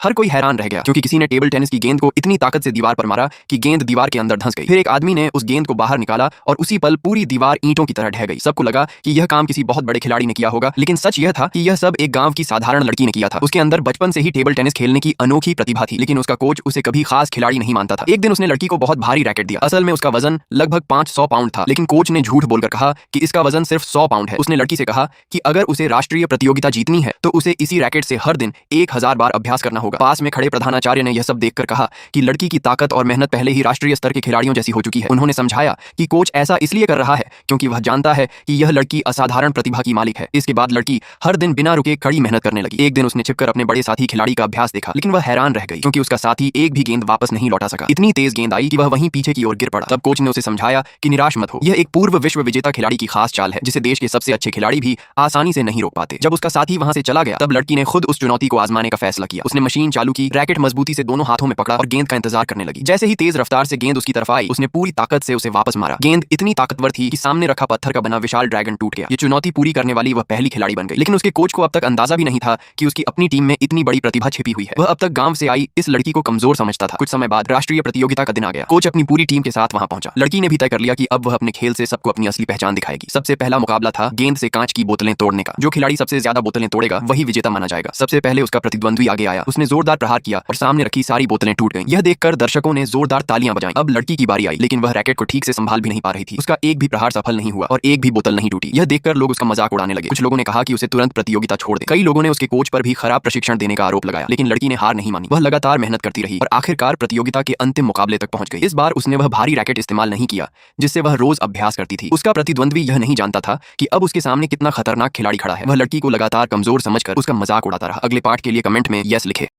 हर कोई हैरान रह गया क्योंकि किसी ने टेबल टेनिस की गेंद को इतनी ताकत से दीवार पर मारा कि गेंद दीवार के अंदर धंस गई। फिर एक आदमी ने उस गेंद को बाहर निकाला और उसी पल पूरी दीवार ईंटों की तरह ढह गई। सबको लगा कि यह काम किसी बहुत बड़े खिलाड़ी ने किया होगा, लेकिन सच यह था कि यह सब एक गांव की साधारण लड़की ने किया था। उसके अंदर बचपन से ही टेबल टेनिस खेलने की अनोखी प्रतिभा थी, लेकिन उसका कोच उसे कभी खास खिलाड़ी नहीं मानता था। एक दिन उसने लड़की को बहुत भारी रैकेट दिया। असल में उसका वजन लगभग 500 पाउंड था, लेकिन कोच ने झूठ बोलकर कहा कि इसका वजन सिर्फ 100 पाउंड है। उसने लड़की से कहा कि अगर उसे राष्ट्रीय प्रतियोगिता जीतनी है तो उसे इसी रैकेट से हर दिन 1000 बार अभ्यास करना होगा। पास में खड़े प्रधानाचार्य ने यह सब देखकर कहा कि लड़की की ताकत और मेहनत पहले ही राष्ट्रीय स्तर के खिलाड़ियों जैसी हो चुकी है। उन्होंने समझाया कि कोच ऐसा इसलिए कर रहा है क्योंकि वह जानता है कि यह लड़की असाधारण प्रतिभा की मालिक है। इसके बाद लड़की हर दिन बिना रुके कड़ी मेहनत करने लगी। एक दिन उसने छिपकर अपने बड़े साथी खिलाड़ी का अभ्यास देखा, लेकिन वह हैरान रह गई क्योंकि उसका साथी एक भी गेंद वापस नहीं लौटा सका। इतनी तेज गेंद आई कि वह वहीं पीछे की ओर गिर पड़ा। तब कोच ने उसे समझाया कि निराश मत हो, यह एक पूर्व विश्व विजेता खिलाड़ी की खास चाल है जिसे देश के सबसे अच्छे खिलाड़ी भी आसानी से नहीं रोक पाते। जब उसका साथी वहां से चला गया तब लड़की ने खुद उस चुनौती को आजमाने का फैसला किया। उसने मशीन चालू की, रैकेट मजबूती से दोनों हाथों में पकड़ा और गेंद का इंतजार करने लगी। जैसे ही तेज रफ्तार से गेंद उसकी तरफ आई, उसने पूरी ताकत से उसे वापस मारा। गेंद इतनी ताकतवर थी कि सामने रखा पत्थर का बना विशाल ड्रैगन टूट गया। ये चुनौती पूरी करने वाली वह पहली खिलाड़ी बन गई। लेकिन उसके कोच को अब तक अंदाजा भी नहीं था कि उसकी अपनी टीम में इतनी बड़ी प्रतिभा छिपी हुई है। वह अब तक गांव से आई इस लड़की को कमजोर समझता था। कुछ समय बाद राष्ट्रीय प्रतियोगिता का दिन आ गया। कोच अपनी पूरी टीम के साथ वहां पहुंचा। लड़की ने भी तय कर लिया कि अब वह अपने खेल से सबको अपनी असली पहचान दिखाएगी। सबसे पहला मुकाबला था गेंद से कांच की बोतलें तोड़ने का। जो खिलाड़ी सबसे ज्यादा बोतलें तोड़ेगा वही विजेता माना जाएगा। सबसे पहले उसका प्रतिद्वंद्वी आगे आया। उसने जोरदार प्रहार किया और सामने रखी सारी बोतलें टूट गईं। यह देखकर दर्शकों ने जोरदार तालियां बजाईं। अब लड़की की बारी आई, लेकिन वह रैकेट को ठीक से संभाल भी नहीं पा रही थी। उसका एक भी प्रहार सफल नहीं हुआ और एक भी बोतल नहीं टूटी। यह देखकर लोग उसका मजाक उड़ाने लगे। कुछ लोगों ने कहा कि उसे तुरंत प्रतियोगिता छोड़ दे। कई लोगों ने उसके कोच पर भी खराब प्रशिक्षण देने का आरोप लगाया, लेकिन लड़की ने हार नहीं मानी। वह लगातार मेहनत करती रही और आखिरकार प्रतियोगिता के अंतिम मुकाबले तक पहुंच गई। इस बार उसने वह भारी रैकेट इस्तेमाल नहीं किया जिससे वह रोज अभ्यास करती थी। उसका प्रतिद्वंद्वी यह नहीं जानता था कि अब उसके सामने कितना खतरनाक खिलाड़ी खड़ा है। वह लड़की को लगातार कमजोर समझकर उसका मजाक उड़ाता रहा। अगले पार्ट के लिए कमेंट में यस लिखे।